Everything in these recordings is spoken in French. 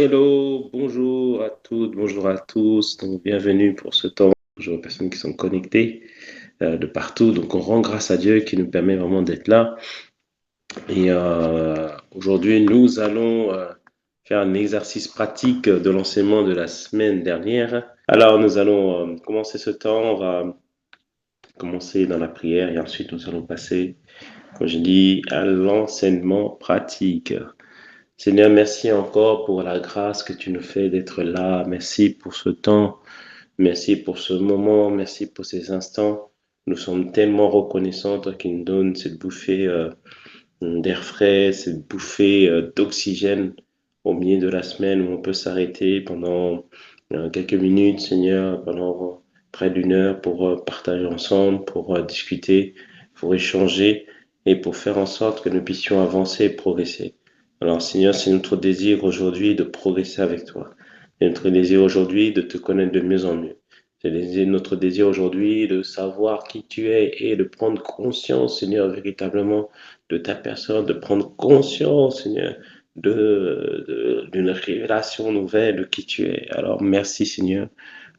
Hello, bonjour à toutes, bonjour à tous. Donc, bienvenue pour ce temps. Bonjour aux personnes qui sont connectées de partout. Donc, on rend grâce à Dieu qui nous permet vraiment d'être là. Et aujourd'hui, nous allons faire un exercice pratique de l'enseignement de la semaine dernière. Alors, nous allons commencer ce temps. On va commencer dans la prière et ensuite nous allons passer, comme je dis, à l'enseignement pratique. Seigneur, merci encore pour la grâce que tu nous fais d'être là. Merci pour ce temps. Merci pour ce moment. Merci pour ces instants. Nous sommes tellement reconnaissants, toi qui nous donnes cette bouffée d'air frais, cette bouffée d'oxygène au milieu de la semaine où on peut s'arrêter pendant quelques minutes, Seigneur, pendant près d'une heure pour partager ensemble, pour discuter, pour échanger et pour faire en sorte que nous puissions avancer et progresser. Alors, Seigneur, c'est notre désir aujourd'hui de progresser avec toi. C'est notre désir aujourd'hui de te connaître de mieux en mieux. C'est notre désir aujourd'hui de savoir qui tu es et de prendre conscience, Seigneur, véritablement de ta personne, de prendre conscience, Seigneur, d'une révélation nouvelle de qui tu es. Alors, merci, Seigneur,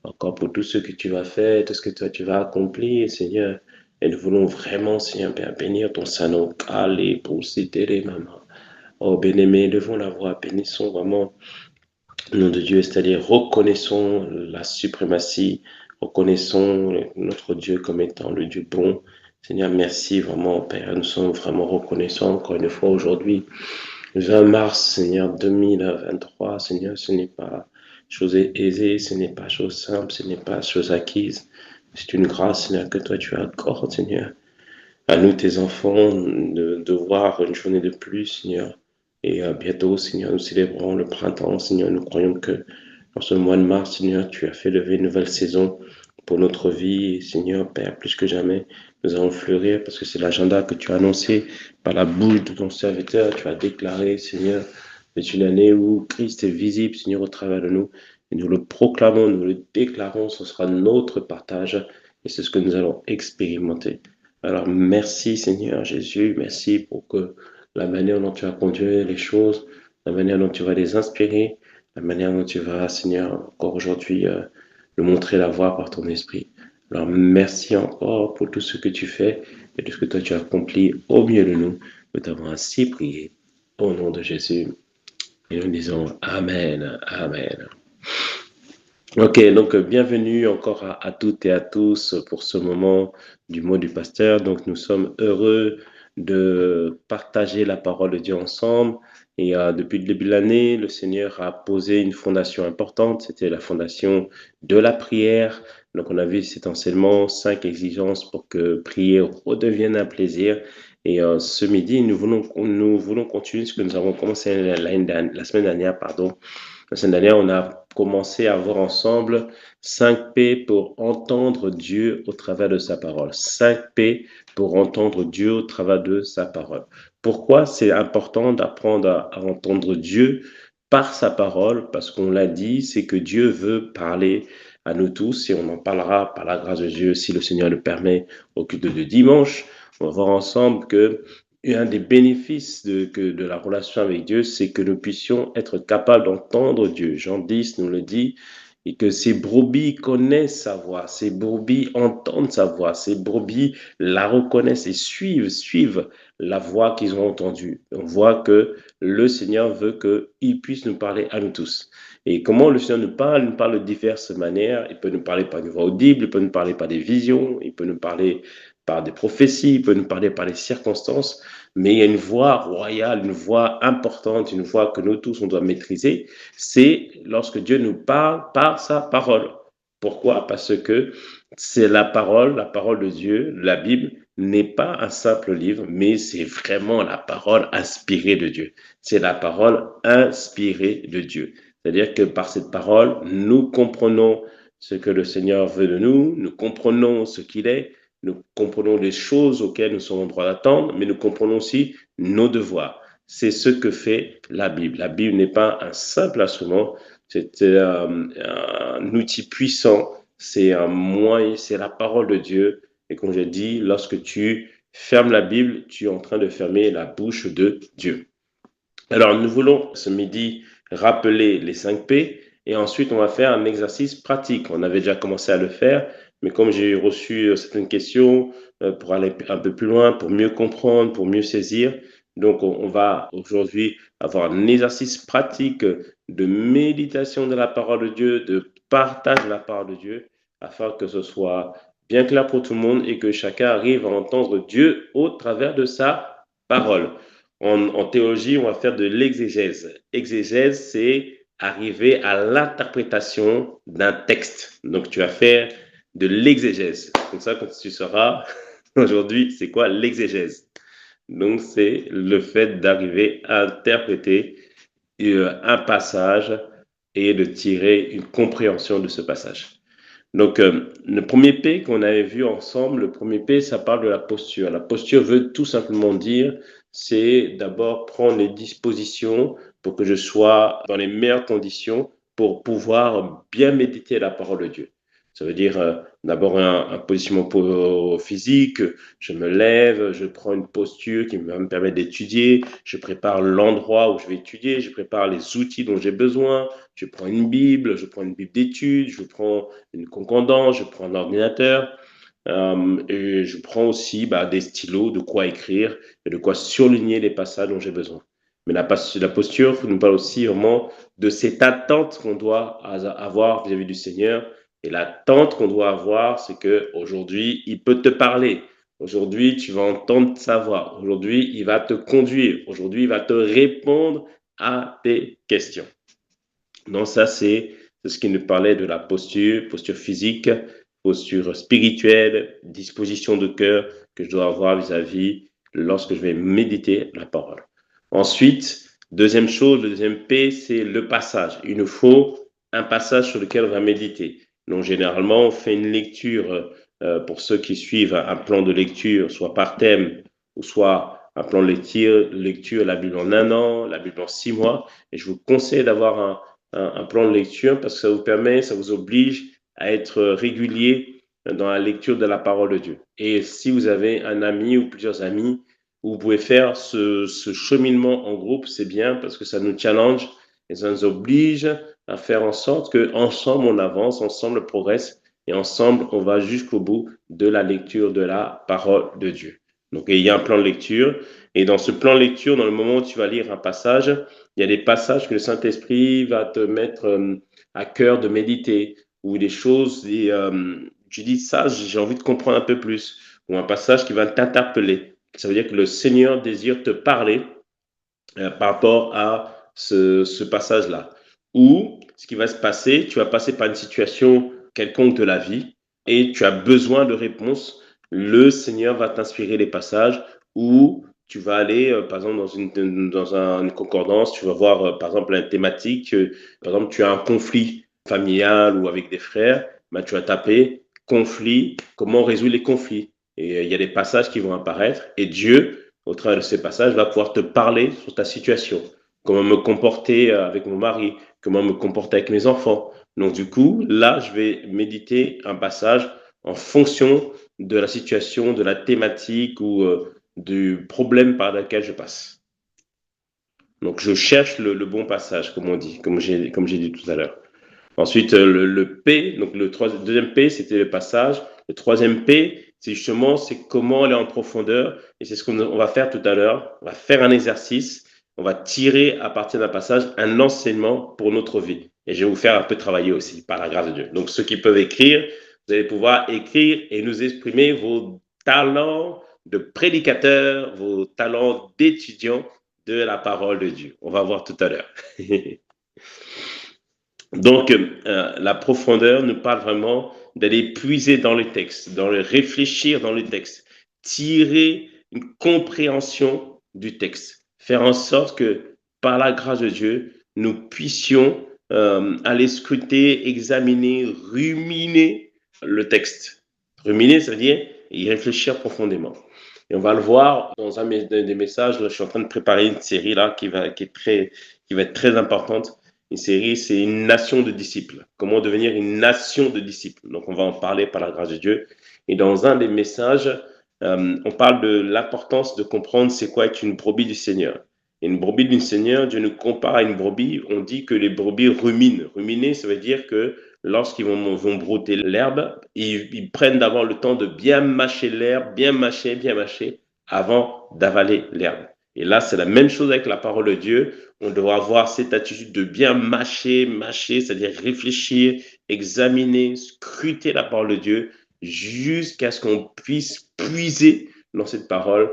encore pour tout ce que tu vas faire, tout ce que toi tu vas accomplir, Seigneur. Et nous voulons vraiment, Seigneur, Père, bénir ton Saint-Nom, calé pour citer maman. Oh, bien-aimé, levons la voix, bénissons vraiment le nom de Dieu, c'est-à-dire reconnaissons la suprématie, reconnaissons notre Dieu comme étant le Dieu bon. Seigneur, merci vraiment, Père, nous sommes vraiment reconnaissants encore une fois aujourd'hui. 20 mars, Seigneur, 2023, Seigneur, ce n'est pas chose aisée, ce n'est pas chose simple, ce n'est pas chose acquise. C'est une grâce, Seigneur, que toi tu accordes, Seigneur. À nous, tes enfants, de voir une journée de plus, Seigneur. Et bientôt, Seigneur, nous célébrons le printemps, Seigneur. Nous croyons que dans ce mois de mars, Seigneur, tu as fait lever une nouvelle saison pour notre vie. Et Seigneur, Père, plus que jamais, nous allons fleurir parce que c'est l'agenda que tu as annoncé par la bouche de ton serviteur. Tu as déclaré, Seigneur, c'est une année où Christ est visible, Seigneur, au travers de nous. Et nous le proclamons, nous le déclarons, ce sera notre partage et c'est ce que nous allons expérimenter. Alors merci Seigneur Jésus, merci pour que la manière dont tu vas conduire les choses, la manière dont tu vas les inspirer, la manière dont tu vas, Seigneur, encore aujourd'hui, le montrer la voie par ton esprit. Alors merci encore pour tout ce que tu fais et tout ce que toi tu as accompli au milieu de nous. Nous t'avons ainsi prié au nom de Jésus. Et nous disons Amen, Amen. Ok, donc bienvenue encore à toutes et à tous pour ce moment du mot du pasteur. Donc nous sommes heureux de partager la parole de Dieu ensemble. Et depuis le début de l'année, le Seigneur a posé une fondation importante. C'était la fondation de la prière. Donc on a vu cet enseignement, 5 exigences pour que prier redevienne un plaisir. Et ce midi, nous voulons continuer ce que nous avons commencé la semaine dernière, pardon. La semaine dernière, on a commencé à voir ensemble 5 P pour entendre Dieu au travers de sa parole. 5 P pour entendre Dieu au travers de sa parole. Pourquoi c'est important d'apprendre à entendre Dieu par sa parole? Parce qu'on l'a dit, c'est que Dieu veut parler à nous tous et on en parlera par la grâce de Dieu si le Seigneur le permet au culte de dimanche. On va voir ensemble que un des bénéfices de la relation avec Dieu, c'est que nous puissions être capables d'entendre Dieu. Jean 10 nous le dit, et que ces brebis connaissent sa voix, ces brebis entendent sa voix, ces brebis la reconnaissent et suivent la voix qu'ils ont entendue. On voit que le Seigneur veut qu'il puisse nous parler à nous tous. Et comment le Seigneur nous parle de diverses manières. Il peut nous parler par une voix audible, il peut nous parler par des visions, il peut nous parler par des prophéties, il peut nous parler par des circonstances, mais il y a une voix royale, une voix importante, une voix que nous tous, on doit maîtriser, c'est lorsque Dieu nous parle par sa parole. Pourquoi? Parce que c'est la parole de Dieu, la Bible, n'est pas un simple livre, mais c'est vraiment la parole inspirée de Dieu. C'est la parole inspirée de Dieu. C'est-à-dire que par cette parole, nous comprenons ce que le Seigneur veut de nous, nous comprenons ce qu'il est, nous comprenons les choses auxquelles nous sommes en droit d'attendre, mais nous comprenons aussi nos devoirs. C'est ce que fait la Bible. La Bible n'est pas un simple instrument, c'est un outil puissant, c'est un moyen, c'est la parole de Dieu. Et comme je dis, lorsque tu fermes la Bible, tu es en train de fermer la bouche de Dieu. Alors, nous voulons ce midi rappeler les 5 P, et ensuite on va faire un exercice pratique. On avait déjà commencé à le faire, mais comme j'ai reçu certaines questions pour aller un peu plus loin, pour mieux comprendre, pour mieux saisir, donc on va aujourd'hui avoir un exercice pratique de méditation de la parole de Dieu, de partage de la parole de Dieu, afin que ce soit bien clair pour tout le monde et que chacun arrive à entendre Dieu au travers de sa parole. En théologie, on va faire de l'exégèse. Exégèse, c'est arriver à l'interprétation d'un texte. Donc, tu vas faire de l'exégèse. Comme ça, quand tu sauras aujourd'hui, c'est quoi l'exégèse? Donc, c'est le fait d'arriver à interpréter un passage et de tirer une compréhension de ce passage. Donc, le premier P qu'on avait vu ensemble, le premier P, ça parle de la posture. La posture veut tout simplement dire, c'est d'abord prendre les dispositions pour que je sois dans les meilleures conditions pour pouvoir bien méditer la parole de Dieu. Ça veut dire d'abord un positionnement physique, je me lève, je prends une posture qui va me permettre d'étudier, je prépare l'endroit où je vais étudier, je prépare les outils dont j'ai besoin, je prends une Bible d'études, je prends une concordance, je prends un ordinateur et je prends aussi des stylos, de quoi écrire et de quoi surligner les passages dont j'ai besoin. Mais la posture nous parle aussi vraiment de cette attente qu'on doit avoir vis-à-vis du Seigneur. Et l'attente qu'on doit avoir, c'est qu'aujourd'hui, il peut te parler. Aujourd'hui, tu vas entendre sa voix. Aujourd'hui, il va te conduire. Aujourd'hui, il va te répondre à tes questions. Donc ça, c'est ce qui nous parlait de la posture physique, posture spirituelle, disposition de cœur que je dois avoir vis-à-vis lorsque je vais méditer la parole. Ensuite, deuxième chose, le deuxième P, c'est le passage. Il nous faut un passage sur lequel on va méditer. Donc généralement, on fait une lecture pour ceux qui suivent un plan de lecture, soit par thème ou soit un plan de lecture, la Bible en 1 an, la Bible en 6 mois. Et je vous conseille d'avoir un plan de lecture parce que ça vous permet, ça vous oblige à être régulier dans la lecture de la parole de Dieu. Et si vous avez un ami ou plusieurs amis, vous pouvez faire ce cheminement en groupe, c'est bien parce que ça nous challenge et ça nous oblige à faire en sorte qu'ensemble on avance, ensemble on progresse et ensemble on va jusqu'au bout de la lecture de la parole de Dieu. Donc il y a un plan de lecture et dans ce plan de lecture, dans le moment où tu vas lire un passage, il y a des passages que le Saint-Esprit va te mettre à cœur de méditer ou des choses et tu dis ça, j'ai envie de comprendre un peu plus ou un passage qui va t'interpeller. Ça veut dire que le Seigneur désire te parler par rapport à ce passage-là. Ou ce qui va se passer, tu vas passer par une situation quelconque de la vie et tu as besoin de réponses. Le Seigneur va t'inspirer les passages où tu vas aller, par exemple, dans une concordance, tu vas voir, par exemple, une thématique. Par exemple, tu as un conflit familial ou avec des frères, tu vas taper conflit, comment résoudre les conflits. Et il y a des passages qui vont apparaître et Dieu, au travers de ces passages, va pouvoir te parler sur ta situation. Comment me comporter avec mon mari, comment me comporter avec mes enfants. Donc, du coup, là, je vais méditer un passage en fonction de la situation, de la thématique ou du problème par lequel je passe. Donc, je cherche le bon passage, comme on dit, comme j'ai dit tout à l'heure. Ensuite, le P, donc deuxième P, c'était le passage. Le troisième P, c'est comment aller en profondeur. Et c'est ce qu'on va faire tout à l'heure. On va faire un exercice. On va tirer à partir d'un passage un enseignement pour notre vie. Et je vais vous faire un peu travailler aussi, par la grâce de Dieu. Donc, ceux qui peuvent écrire, vous allez pouvoir écrire et nous exprimer vos talents de prédicateur, vos talents d'étudiant de la parole de Dieu. On va voir tout à l'heure. Donc, la profondeur nous parle vraiment d'aller puiser dans le texte, dans le réfléchir dans le texte, tirer une compréhension du texte, faire en sorte que, par la grâce de Dieu, nous puissions aller scruter, examiner, ruminer le texte. Ruminer, c'est-à-dire y réfléchir profondément. Et on va le voir dans un des messages. Là, je suis en train de préparer une série là qui va être très importante. Une série, c'est une nation de disciples. Comment devenir une nation de disciples. Donc, on va en parler par la grâce de Dieu. Et dans un des messages, on parle de l'importance de comprendre c'est quoi être une brebis du Seigneur. Et une brebis d'une seigneur, Dieu nous compare à une brebis. On dit que les brebis ruminent. Ruminer, ça veut dire que lorsqu'ils vont brouter l'herbe, ils prennent d'abord le temps de bien mâcher l'herbe, bien mâcher, avant d'avaler l'herbe. Et là, c'est la même chose avec la parole de Dieu. On doit avoir cette attitude de bien mâcher, c'est-à-dire réfléchir, examiner, scruter la parole de Dieu jusqu'à ce qu'on puisse puiser dans cette parole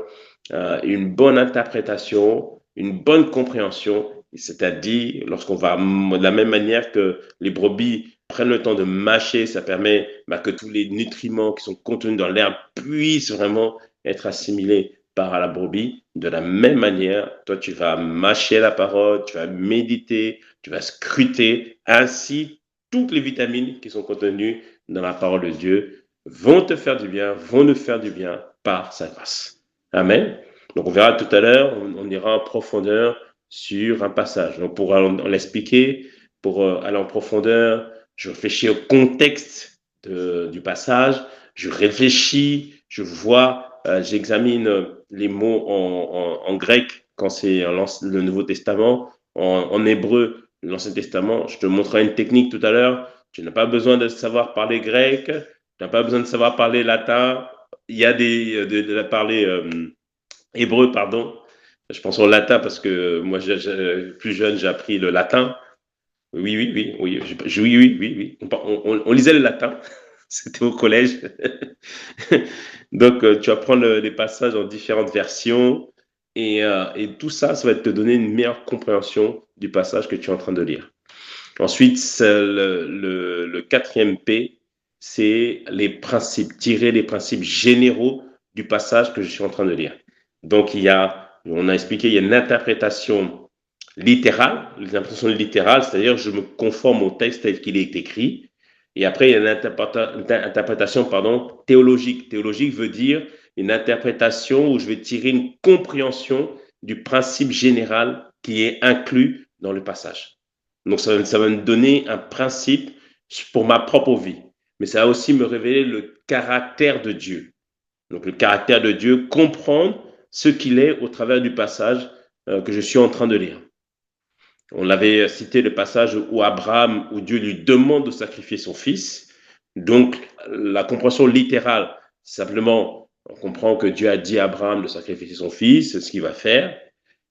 une bonne interprétation, une bonne compréhension, c'est-à-dire lorsqu'on va, de la même manière que les brebis prennent le temps de mâcher, ça permet que tous les nutriments qui sont contenus dans l'herbe puissent vraiment être assimilés par la brebis. De la même manière, toi, tu vas mâcher la parole, tu vas méditer, tu vas scruter. Ainsi, toutes les vitamines qui sont contenues dans la parole de Dieu vont te faire du bien, vont nous faire du bien par sa grâce. Amen. Donc, on verra tout à l'heure, on ira en profondeur sur un passage. Donc, pour l'expliquer, pour aller en profondeur, je réfléchis au contexte du passage, je réfléchis, je vois, j'examine les mots en grec quand c'est le Nouveau Testament, en hébreu, l'Ancien Testament. Je te montrerai une technique tout à l'heure. Tu n'as pas besoin de savoir parler grec, tu n'as pas besoin de savoir parler latin. Il y a de parler hébreu, pardon. Je pense au latin parce que moi, plus jeune, j'ai appris le latin. Oui. On lisait le latin. C'était au collège. Donc, tu vas prendre les passages en différentes versions et tout ça, ça va te donner une meilleure compréhension du passage que tu es en train de lire. Ensuite, le quatrième P, c'est les principes, tirer les principes généraux du passage que je suis en train de lire. Donc, on a expliqué, il y a une interprétation littérale, c'est-à-dire je me conforme au texte tel qu'il est écrit. Et après, il y a une interprétation théologique. Théologique veut dire une interprétation où je vais tirer une compréhension du principe général qui est inclus dans le passage. Donc, ça va me donner un principe pour ma propre vie. Mais ça va aussi me révéler le caractère de Dieu. Donc, le caractère de Dieu, comprendre ce qu'il est au travers du passage que je suis en train de lire. On avait cité le passage où Abraham, où Dieu lui demande de sacrifier son fils. Donc, la compréhension littérale, simplement, on comprend que Dieu a dit à Abraham de sacrifier son fils, c'est ce qu'il va faire.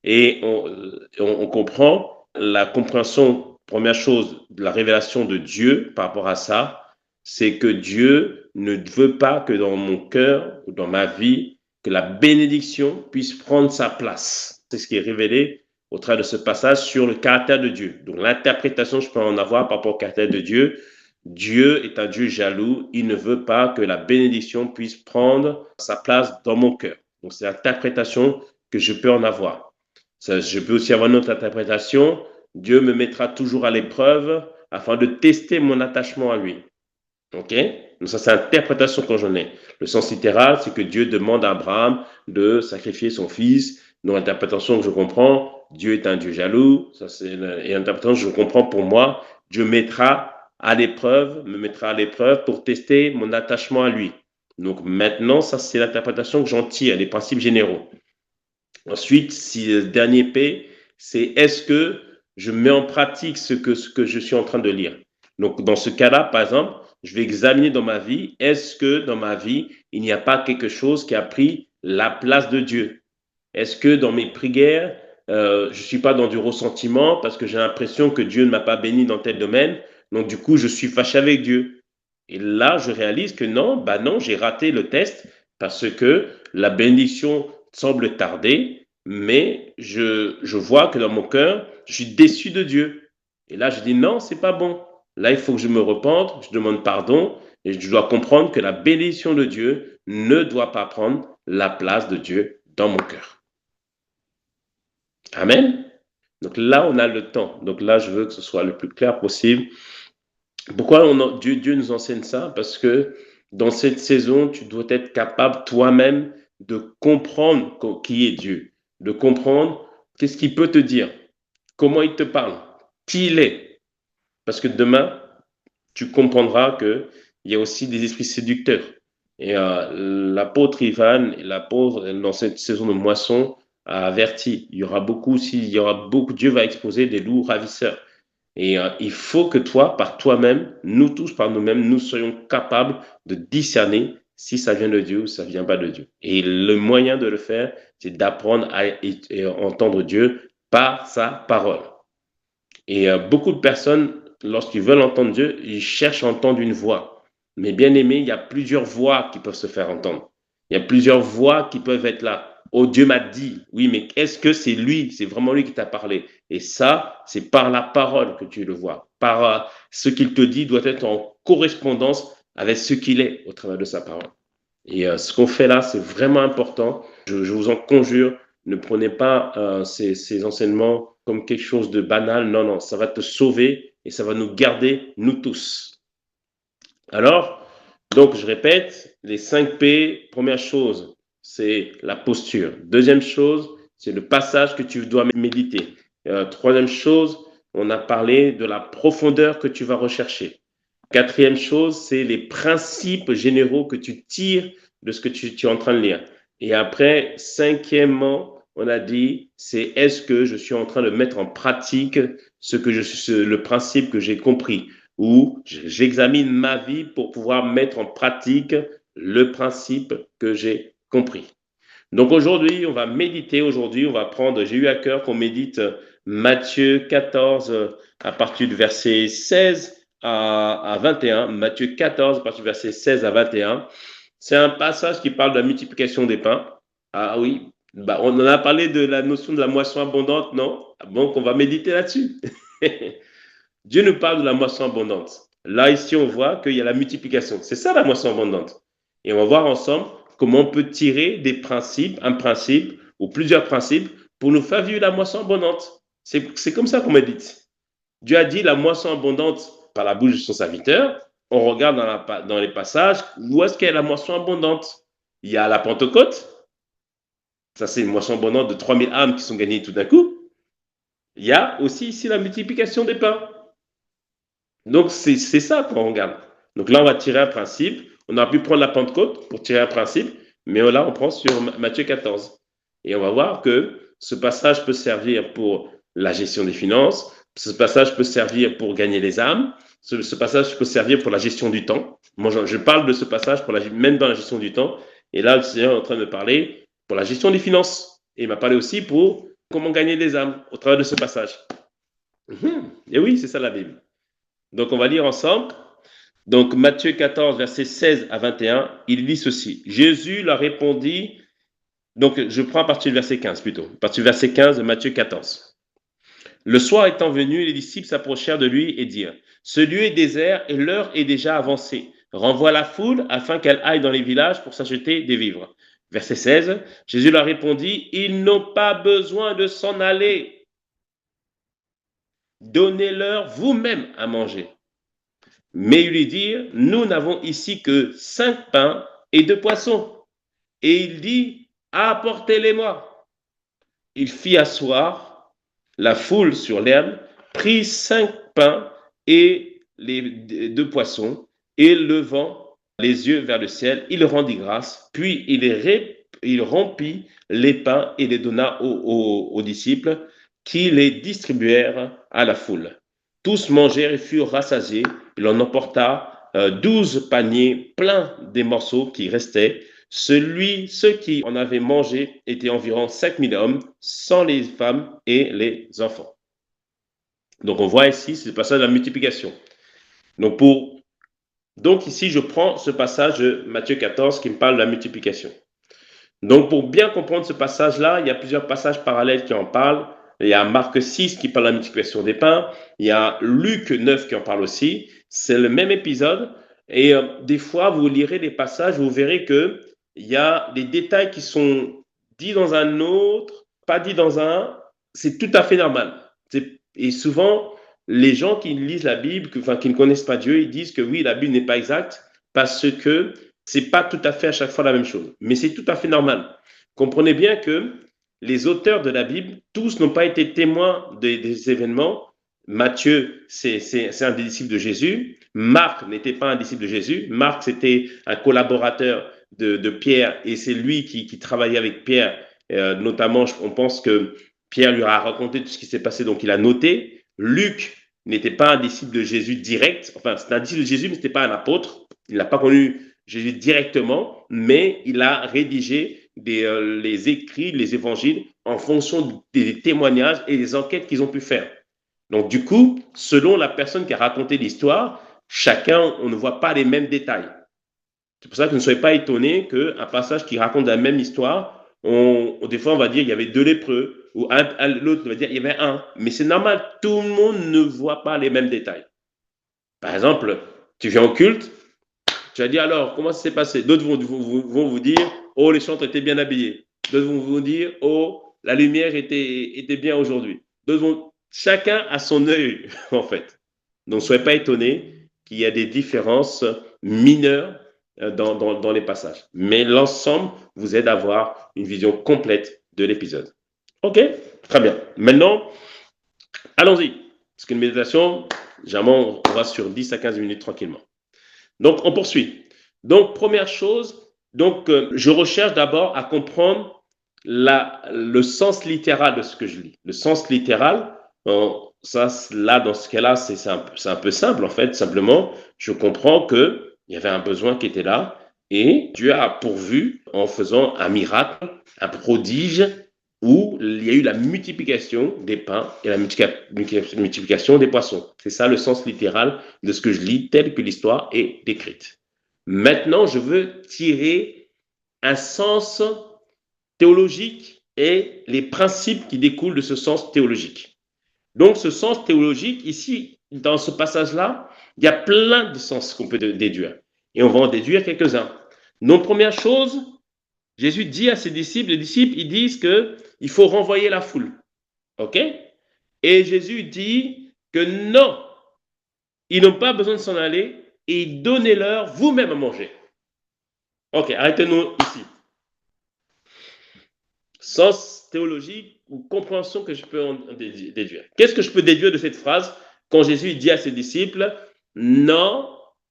Et on comprend la compréhension, première chose, de la révélation de Dieu par rapport à ça, c'est que Dieu ne veut pas que dans mon cœur ou dans ma vie, que la bénédiction puisse prendre sa place. C'est ce qui est révélé au travers de ce passage sur le caractère de Dieu. Donc l'interprétation, je peux en avoir par rapport au caractère de Dieu. Dieu est un Dieu jaloux. Il ne veut pas que la bénédiction puisse prendre sa place dans mon cœur. Donc c'est l'interprétation que je peux en avoir. Je peux aussi avoir une autre interprétation. Dieu me mettra toujours à l'épreuve afin de tester mon attachement à lui. OK? Donc ça, c'est l'interprétation que j'en ai. Le sens littéral, c'est que Dieu demande à Abraham de sacrifier son fils. Donc l'interprétation que je comprends, Dieu est un Dieu jaloux. Ça, c'est l'interprétation que je comprends pour moi. Dieu me mettra à l'épreuve pour tester mon attachement à lui. Donc maintenant, ça, c'est l'interprétation que j'en tire, les principes généraux. Ensuite, le dernier P, c'est est-ce que je mets en pratique ce que je suis en train de lire. Donc, dans ce cas-là, par exemple, je vais examiner dans ma vie, est-ce que dans ma vie, il n'y a pas quelque chose qui a pris la place de Dieu? Est-ce que dans mes prières, je ne suis pas dans du ressentiment parce que j'ai l'impression que Dieu ne m'a pas béni dans tel domaine, donc du coup, je suis fâché avec Dieu. Et là, je réalise que non, j'ai raté le test parce que la bénédiction semble tarder, mais je vois que dans mon cœur, je suis déçu de Dieu. Et là, je dis non, c'est pas bon. Là, il faut que je me repente, je demande pardon et je dois comprendre que la bénédiction de Dieu ne doit pas prendre la place de Dieu dans mon cœur. Amen. Donc là, on a le temps. Donc là, je veux que ce soit le plus clair possible. Pourquoi Dieu nous enseigne ça? Parce que dans cette saison, tu dois être capable toi-même de comprendre qui est Dieu, de comprendre qu'est-ce qu'il peut te dire, comment il te parle, qui il est. Parce que demain, tu comprendras qu'il y a aussi des esprits séducteurs. Et l'apôtre Ivan, l'apôtre, dans cette saison de moisson, a averti. Dieu va exposer des loups ravisseurs. Et il faut que toi, par toi-même, nous tous, par nous-mêmes, nous soyons capables de discerner si ça vient de Dieu ou si ça vient pas de Dieu. Et le moyen de le faire, c'est d'apprendre à entendre Dieu par sa parole. Et beaucoup de personnes, lorsqu'ils veulent entendre Dieu, ils cherchent à entendre une voix. Mais bien aimé, il y a plusieurs voix qui peuvent se faire entendre. Il y a plusieurs voix qui peuvent être là. Oh, Dieu m'a dit. Oui, mais est-ce que c'est lui, c'est vraiment lui qui t'a parlé? Et ça, c'est par la parole que tu le vois. Par ce qu'il te dit doit être en correspondance avec ce qu'il est au travers de sa parole. Et ce qu'on fait là, c'est vraiment important. Je vous en conjure, ne prenez pas ces enseignements comme quelque chose de banal. Non, non, ça va te sauver et ça va nous garder, nous tous. Alors, donc, je répète, les 5 P, première chose, c'est la posture. Deuxième chose, c'est le passage que tu dois méditer. Troisième chose, on a parlé de la profondeur que tu vas rechercher. Quatrième chose, c'est les principes généraux que tu tires de ce que tu es en train de lire. Et après, cinquièmement, on a dit, c'est est-ce que je suis en train de mettre en pratique le principe que j'ai compris, ou j'examine ma vie pour pouvoir mettre en pratique le principe que j'ai compris. Donc aujourd'hui, on va méditer. Aujourd'hui, j'ai eu à cœur qu'on médite Matthieu 14 à partir du verset 16 à 21. Matthieu 14 à partir du verset 16 à 21. C'est un passage qui parle de la multiplication des pains. Ah oui, on en a parlé de la notion de la moisson abondante, non? Donc on va méditer là-dessus. Dieu nous parle de la moisson abondante. Là, ici, on voit qu'il y a la multiplication. C'est ça la moisson abondante. Et on va voir ensemble comment on peut tirer un principe ou plusieurs principes pour nous faire vivre la moisson abondante. C'est comme ça qu'on médite. Dieu a dit la moisson abondante par la bouche de son serviteur. On regarde dans les passages, où est-ce qu'il y a la moisson abondante? Il y a la Pentecôte. Ça, c'est une moisson abondante de 3000 âmes qui sont gagnées tout d'un coup. Il y a aussi ici la multiplication des pains. Donc, c'est ça qu'on regarde. Donc là, on va tirer un principe. On a pu prendre la Pentecôte pour tirer un principe, mais là, on prend sur Matthieu 14. Et on va voir que ce passage peut servir pour la gestion des finances, ce passage peut servir pour gagner les âmes, ce passage peut servir pour la gestion du temps. Moi, je parle de ce passage même dans la gestion du temps. Et là, le Seigneur est en train de parler pour la gestion des finances. Et il m'a parlé aussi pour comment gagner les âmes au travers de ce passage. Et oui, c'est ça la Bible. Donc, on va lire ensemble. Donc, Matthieu 14, versets 16 à 21, il dit ceci. Jésus leur répondit, donc je prends à partir du verset 15 plutôt, à partir du verset 15 de Matthieu 14. Le soir étant venu, les disciples s'approchèrent de lui et dirent, ce lieu est désert et l'heure est déjà avancée. Renvoie la foule afin qu'elle aille dans les villages pour s'acheter des vivres. Verset 16, Jésus leur répondit, ils n'ont pas besoin de s'en aller. Donnez-leur vous-même à manger. Mais ils lui dirent, nous n'avons ici que 5 pains et 2 poissons. Et il dit, apportez-les-moi. Il fit asseoir la foule sur l'herbe, prit 5 pains et les 2 poissons, et levant les yeux vers le ciel, il rendit grâce, puis il rompit les pains et les donna aux disciples, qui les distribuèrent à la foule. Tous mangèrent et furent rassasiés. Il en emporta 12 paniers pleins des morceaux qui restaient. Ceux qui en avaient mangé étaient environ 5000 hommes, sans les femmes et les enfants. Donc on voit ici, c'est le passage de la multiplication. Donc ici, je prends ce passage de Matthieu 14 qui me parle de la multiplication. Donc pour bien comprendre ce passage-là, il y a plusieurs passages parallèles qui en parlent. Il y a Marc 6 qui parle de la multiplication des pains. Il y a Luc 9 qui en parle aussi. C'est le même épisode. Et des fois, vous lirez des passages, vous verrez qu'il y a des détails qui sont dits dans un autre, pas dits dans un. C'est tout à fait normal. Et souvent, les gens qui lisent la Bible, qui ne connaissent pas Dieu, ils disent que oui, la Bible n'est pas exacte parce que c'est pas tout à fait à chaque fois la même chose. Mais c'est tout à fait normal. Comprenez bien que les auteurs de la Bible, tous n'ont pas été témoins des événements. Matthieu, c'est un des disciples de Jésus. Marc n'était pas un disciple de Jésus. Marc, c'était un collaborateur de Pierre et c'est lui qui travaillait avec Pierre Notamment, on pense que Pierre lui a raconté tout ce qui s'est passé, donc il a noté. Luc n'était pas un disciple de Jésus direct, enfin, c'était un disciple de Jésus, mais ce n'était pas un apôtre. Il n'a pas connu Jésus directement, mais il a rédigé les écrits, les évangiles, en fonction des témoignages et des enquêtes qu'ils ont pu faire. Donc, du coup, selon la personne qui a raconté l'histoire, chacun, on ne voit pas les mêmes détails. C'est pour ça que ne soyez pas étonnés qu'un passage qui raconte la même histoire, des fois on va dire il y avait deux lépreux, ou l'autre va dire il y avait un. Mais c'est normal, tout le monde ne voit pas les mêmes détails. Par exemple, tu viens au culte, tu vas dire alors, comment ça s'est passé? D'autres vont vous dire, oh, les chantres étaient bien habillés. D'autres vont vous dire, oh, la lumière était bien aujourd'hui. Chacun a son œil, en fait. Donc, ne soyez pas étonnés qu'il y a des différences mineures dans les passages. Mais l'ensemble vous aide à avoir une vision complète de l'épisode. OK? Très bien. Maintenant, allons-y. Parce qu'une méditation, généralement, on va sur 10 à 15 minutes tranquillement. Donc, on poursuit. Donc, première chose, je recherche d'abord à comprendre le sens littéral de ce que je lis. Le sens littéral, là, dans ce cas-là, c'est un peu simple, en fait. Simplement, je comprends qu'il y avait un besoin qui était là et Dieu a pourvu en faisant un miracle, un prodige, où il y a eu la multiplication des pains et la multiplication des poissons. C'est ça le sens littéral de ce que je lis, tel que l'histoire est décrite. Maintenant, je veux tirer un sens théologique et les principes qui découlent de ce sens théologique. Donc, ce sens théologique, ici, dans ce passage-là, il y a plein de sens qu'on peut déduire. Et on va en déduire quelques-uns. Donc, première chose, Jésus dit à ses disciples, les disciples, ils disent qu'il faut renvoyer la foule. OK? Et Jésus dit que non, ils n'ont pas besoin de s'en aller et donnez-leur vous-même à manger. OK, arrêtez-nous ici. Sens théologique ou compréhension que je peux en déduire. Qu'est-ce que je peux déduire de cette phrase quand Jésus dit à ses disciples, non,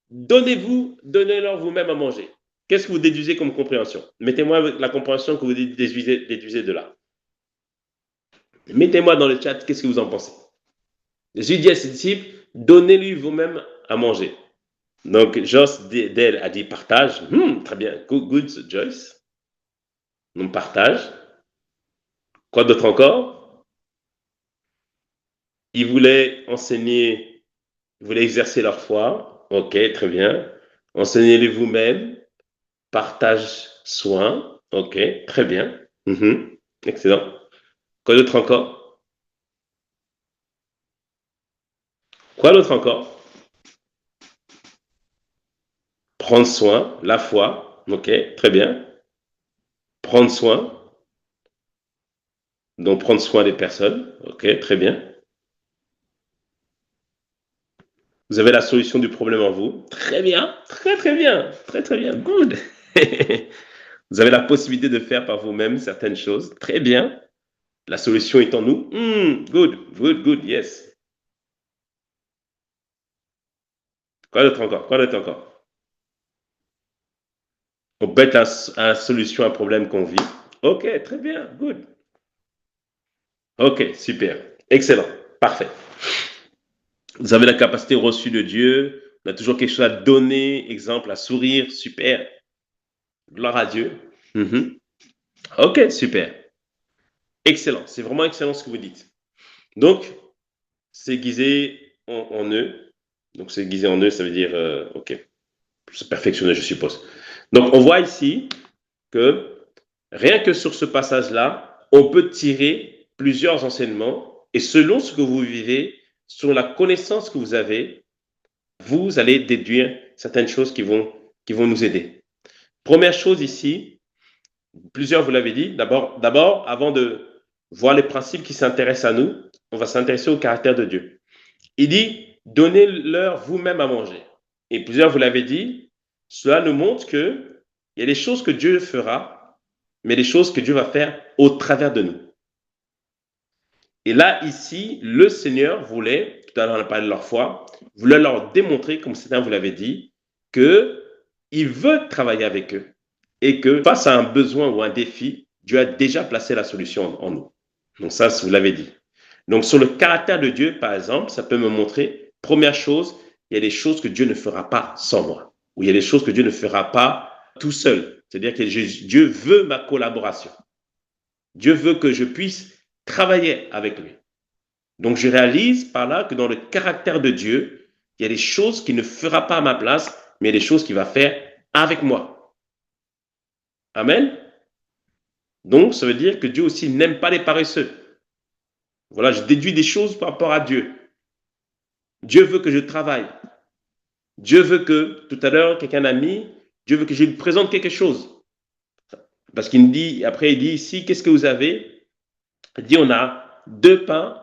donnez-leur vous-même à manger. Qu'est-ce que vous déduisez comme compréhension? Mettez-moi la compréhension que vous déduisez de là. Mettez-moi dans le chat, qu'est-ce que vous en pensez? Jésus dit à ses disciples, donnez-lui vous-même à manger. Donc, Joss Dale a dit partage. Très bien. Good, Joyce. On partage. Quoi d'autre encore? Ils voulaient enseigner, ils voulaient exercer leur foi. Ok, très bien. Enseignez-les vous-même. Partage soin. Ok, très bien. Excellent. Quoi d'autre encore? Quoi d'autre encore? Prendre soin, la foi. Ok, très bien. Prendre soin. Donc, prendre soin des personnes. Ok, très bien. Vous avez la solution du problème en vous. Très bien. Très, très bien. Très, très bien. Good. Vous avez la possibilité de faire par vous-même certaines choses. Très bien. La solution est en nous. Good. Good, good. Yes. Quoi d'autre encore? Quoi d'autre encore? On peut être la solution à un problème qu'on vit. Ok, très bien. Good. Ok, super. Excellent. Parfait. Vous avez la capacité reçue de Dieu. On a toujours quelque chose à donner. Exemple, à sourire. Super. Gloire à Dieu. Ok, super. Excellent. C'est vraiment excellent ce que vous dites. Donc, c'est aiguisé en eux. Donc, c'est aiguisé en eux, ça veut dire, ok, c'est perfectionné, je suppose. Donc, on voit ici que rien que sur ce passage-là, on peut tirer plusieurs enseignements et selon ce que vous vivez, selon la connaissance que vous avez, vous allez déduire certaines choses qui vont nous aider. Première chose ici, plusieurs vous l'avez dit, d'abord, avant de voir les principes qui s'intéressent à nous, on va s'intéresser au caractère de Dieu. Il dit, donnez-leur vous-même à manger. Et plusieurs vous l'avez dit, cela nous montre qu'il y a des choses que Dieu fera, mais des choses que Dieu va faire au travers de nous. Et là, ici, le Seigneur voulait, tout à l'heure on a parlé de leur foi, voulait leur démontrer, comme certains vous l'avez dit, qu'il veut travailler avec eux et que face à un besoin ou un défi, Dieu a déjà placé la solution en nous. Donc ça, vous l'avez dit. Donc sur le caractère de Dieu, par exemple, ça peut me montrer, première chose, il y a des choses que Dieu ne fera pas sans moi. Ou il y a des choses que Dieu ne fera pas tout seul. C'est-à-dire que Dieu veut ma collaboration. Dieu veut que je puisse travailler avec lui. Donc je réalise par là que dans le caractère de Dieu, il y a des choses qu'il ne fera pas à ma place, mais il y a des choses qu'il va faire avec moi. Amen. Donc ça veut dire que Dieu aussi n'aime pas les paresseux. Voilà, je déduis des choses par rapport à Dieu. Dieu veut que je travaille. Dieu veut que, tout à l'heure, quelqu'un a mis, Dieu veut que je lui présente quelque chose. Parce qu'il me dit, après il dit ici, qu'est-ce que vous avez? Il dit, on a 2 pains,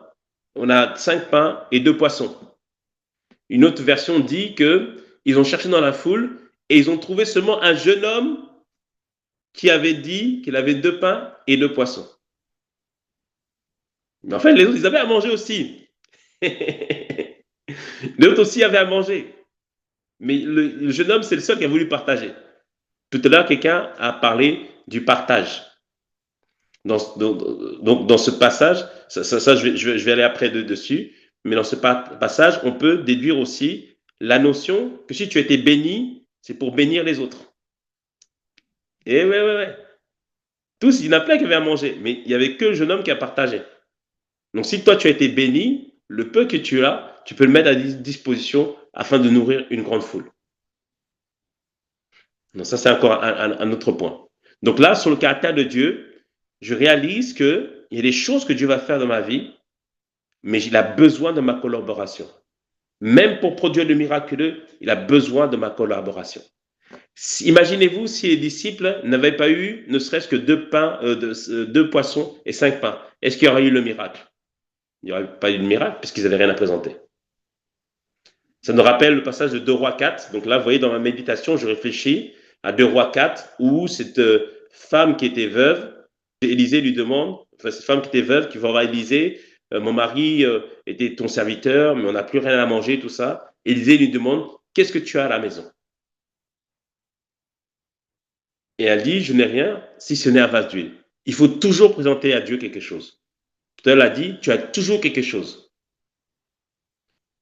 on a 5 pains et 2 poissons. Une autre version dit qu'ils ont cherché dans la foule et ils ont trouvé seulement un jeune homme qui avait dit qu'il avait 2 pains et 2 poissons. Mais en fait, les autres, ils avaient à manger aussi. Les autres aussi avaient à manger. Mais le jeune homme, c'est le seul qui a voulu partager. Tout à l'heure, quelqu'un a parlé du partage. Dans ce passage, ça je vais aller après dessus, mais dans ce passage, on peut déduire aussi la notion que si tu as été béni, c'est pour bénir les autres. Et ouais. Tous, il y en a plein qui avaient à manger, mais il n'y avait que le jeune homme qui a partagé. Donc si toi tu as été béni, le peu que tu as, tu peux le mettre à disposition afin de nourrir une grande foule. Donc ça, c'est encore un autre point. Donc là, sur le caractère de Dieu, je réalise qu'il y a des choses que Dieu va faire dans ma vie, mais il a besoin de ma collaboration. Même pour produire le miraculeux, il a besoin de ma collaboration. Imaginez-vous si les disciples n'avaient pas eu ne serait-ce que 2 poissons et 5 pains. Est-ce qu'il y aurait eu le miracle? Il n'y aurait pas eu de miracle puisqu'ils n'avaient rien à présenter. Ça nous rappelle le passage de 2 Rois 4. Donc là, vous voyez, dans ma méditation, je réfléchis à 2 Rois 4 où cette femme qui était veuve, Élisée lui demande, enfin cette femme qui était veuve, qui va voir Élisée, mon mari était ton serviteur, mais on n'a plus rien à manger, tout ça. Élisée lui demande, qu'est-ce que tu as à la maison? Et elle dit, je n'ai rien si ce n'est un vase d'huile. Il faut toujours présenter à Dieu quelque chose. Tout à l'heure, elle a dit, tu as toujours quelque chose.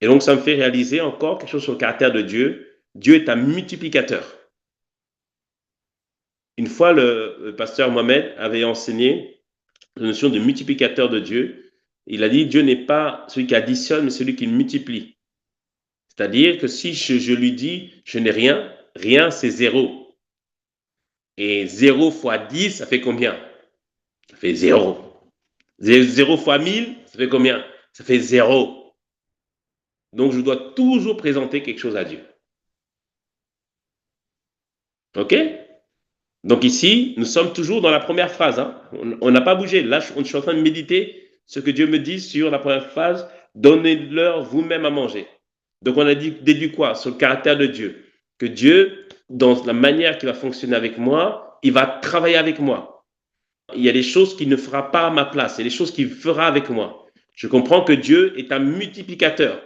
Et donc, ça me fait réaliser encore quelque chose sur le caractère de Dieu. Dieu est un multiplicateur. Une fois, le pasteur Mohamed avait enseigné la notion de multiplicateur de Dieu. Il a dit, Dieu n'est pas celui qui additionne, mais celui qui multiplie. C'est-à-dire que si je lui dis, je n'ai rien, rien, c'est 0. Et 0 fois 10, ça fait combien? Ça fait 0. 0 fois 1000, ça fait combien? Ça fait 0. Donc, je dois toujours présenter quelque chose à Dieu. OK? Donc ici, nous sommes toujours dans la première phrase. Hein? On n'a pas bougé. Là, je suis en train de méditer ce que Dieu me dit sur la première phrase. Donnez-leur vous-même à manger. Donc on a déduit quoi? Sur le caractère de Dieu. Que Dieu, dans la manière qu'il va fonctionner avec moi, il va travailler avec moi. Il y a des choses qu'il ne fera pas à ma place. Il y a des choses qu'il fera avec moi. Je comprends que Dieu est un multiplicateur.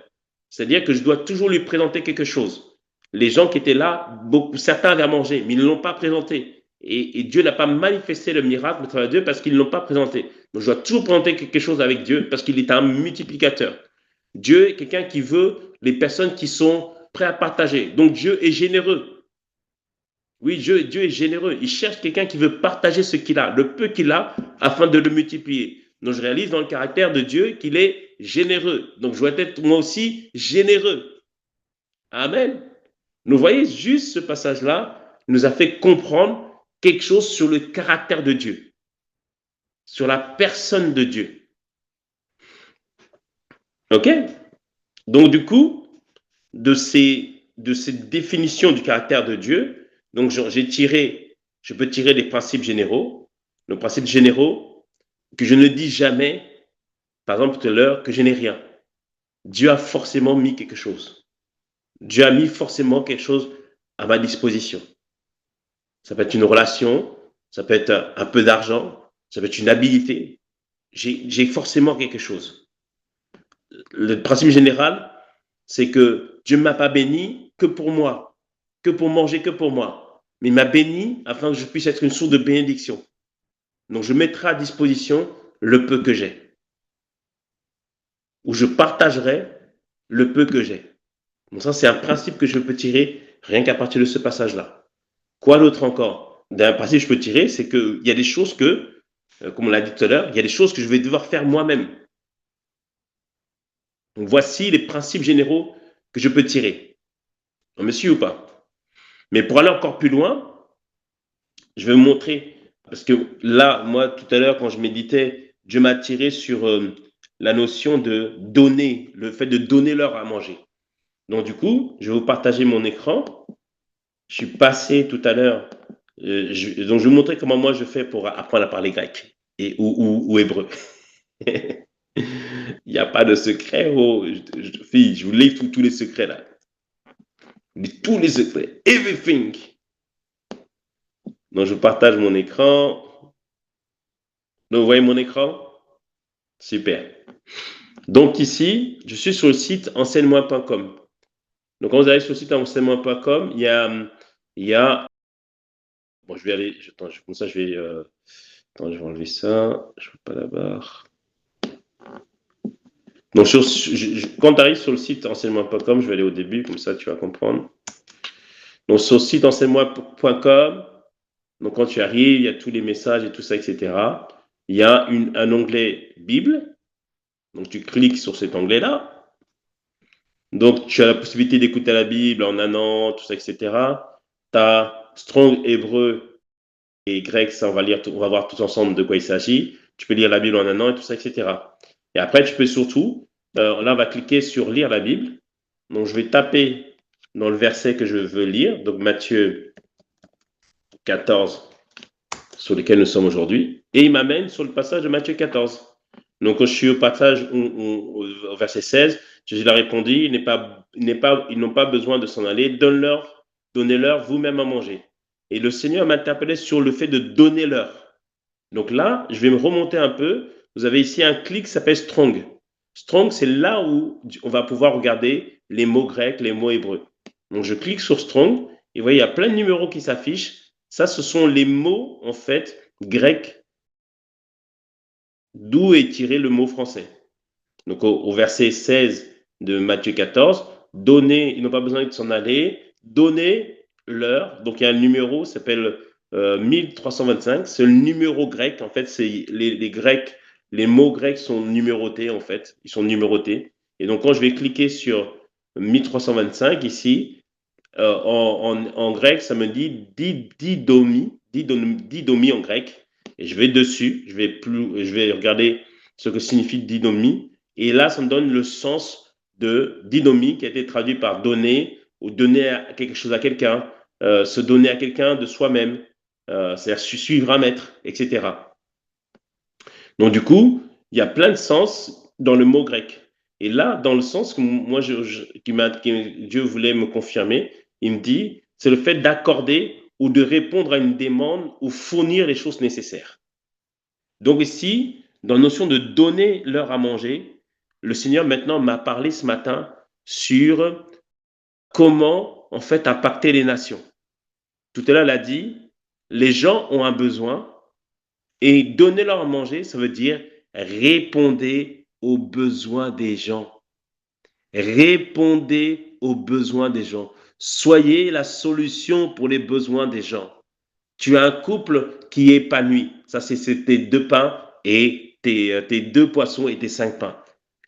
C'est-à-dire que je dois toujours lui présenter quelque chose. Les gens qui étaient là, certains avaient à manger, mais ils ne l'ont pas présenté. Et Dieu n'a pas manifesté le miracle au travers de Dieu parce qu'ils ne l'ont pas présenté. Donc je dois toujours présenter quelque chose avec Dieu parce qu'il est un multiplicateur. Dieu est quelqu'un qui veut les personnes qui sont prêtes à partager. Donc Dieu est généreux. Oui, Dieu est généreux. Il cherche quelqu'un qui veut partager ce qu'il a, le peu qu'il a, afin de le multiplier. Donc je réalise dans le caractère de Dieu qu'il est généreux. Donc je dois être moi aussi généreux. Amen. Vous voyez, juste ce passage-là nous a fait comprendre quelque chose sur le caractère de Dieu, sur la personne de Dieu. OK? Donc du coup, de cette définition du caractère de Dieu, donc je peux tirer des principes généraux. Le principe généraux, que je ne dis jamais, par exemple tout à l'heure, que je n'ai rien. Dieu a forcément mis quelque chose. Dieu a mis forcément quelque chose à ma disposition. Ça peut être une relation, ça peut être un peu d'argent, ça peut être une habilité. J'ai forcément quelque chose. Le principe général, c'est que Dieu ne m'a pas béni que pour moi, que pour manger, que pour moi. Mais il m'a béni afin que je puisse être une source de bénédiction. Donc, je mettrai à disposition le peu que j'ai. Ou je partagerai le peu que j'ai. Donc, ça, c'est un principe que je peux tirer rien qu'à partir de ce passage-là. Quoi d'autre encore? D'un principe que je peux tirer, c'est qu'il y a des choses que, comme on l'a dit tout à l'heure, il y a des choses que je vais devoir faire moi-même. Donc, voici les principes généraux que je peux tirer. On me suit ou pas? Mais pour aller encore plus loin, je vais vous montrer, parce que là, moi, tout à l'heure, quand je méditais, Dieu m'a tiré sur la notion de donner, le fait de donner l'heure à manger. Donc, du coup, je vais vous partager mon écran. Je suis passé tout à l'heure, donc je vais vous montrer comment moi je fais pour apprendre à parler grec ou hébreu. Il n'y a pas de secret, oh, fille, je vous livre tous les secrets là. Tous les secrets, everything. Donc, je partage mon écran. Donc, vous voyez mon écran? Super. Donc, ici, je suis sur le site enseigne-moi.com. Donc, quand vous allez sur le site enseigne-moi.com, il y a. Bon, je vais aller. Attends, comme ça, je vais. Attends, je vais enlever ça. Je ne veux pas la barre. Donc, quand tu arrives sur le site enseigne-moi.com, je vais aller au début, comme ça, tu vas comprendre. Donc, sur le site enseigne-moi.com, donc quand tu arrives, il y a tous les messages et tout ça, etc. Il y a un onglet Bible. Donc, tu cliques sur cet onglet-là. Donc, tu as la possibilité d'écouter la Bible en un an, tout ça, etc. Tu as Strong Hébreu et grec, ça, on va voir tous ensemble de quoi il s'agit. Tu peux lire la Bible en un an et tout ça, etc. Et après, tu peux surtout, là, on va cliquer sur lire la Bible. Donc, je vais taper dans le verset que je veux lire, donc Matthieu 14, sur lequel nous sommes aujourd'hui, et il m'amène sur le passage de Matthieu 14. Donc, quand je suis au passage au verset 16, Jésus leur répondit, ils n'ont pas besoin de s'en aller, donnez-leur vous-même à manger. Et le Seigneur m'interpellait sur le fait de donner-leur. Donc là, je vais me remonter un peu. Vous avez ici un clic qui s'appelle Strong. Strong, c'est là où on va pouvoir regarder les mots grecs, les mots hébreux. Donc je clique sur Strong et vous voyez, il y a plein de numéros qui s'affichent. Ça, ce sont les mots, en fait, grecs, d'où est tiré le mot français. Donc au verset 16 de Matthieu 14, ils n'ont pas besoin de s'en aller, donnez-leur. Donc il y a un numéro, ça s'appelle 1325, c'est le numéro grec. En fait, c'est les Grecs, les mots grecs sont numérotés, en fait. Ils sont numérotés. Et donc quand je vais cliquer sur 1325 ici, en grec, ça me dit didomi en grec. Et je vais dessus, je vais regarder ce que signifie didomi. Et là, ça me donne le sens de didomi qui a été traduit par donner ou donner quelque chose à quelqu'un, se donner à quelqu'un de soi-même, c'est-à-dire suivre un maître, etc. Donc du coup, il y a plein de sens dans le mot grec. Et là, dans le sens que moi, que Dieu voulait me confirmer, il me dit, c'est le fait d'accorder ou de répondre à une demande ou fournir les choses nécessaires. Donc ici, dans la notion de donner l'heure à manger, le Seigneur maintenant m'a parlé ce matin sur comment en fait impacter les nations. Tout à l'heure, il a dit, les gens ont un besoin et donner leur à manger, ça veut dire répondez aux besoins des gens. Répondez aux besoins des gens. Soyez la solution pour les besoins des gens. Tu as un couple qui est épanoui. Ça, c'est tes 2 pains et tes 2 poissons et tes 5 pains.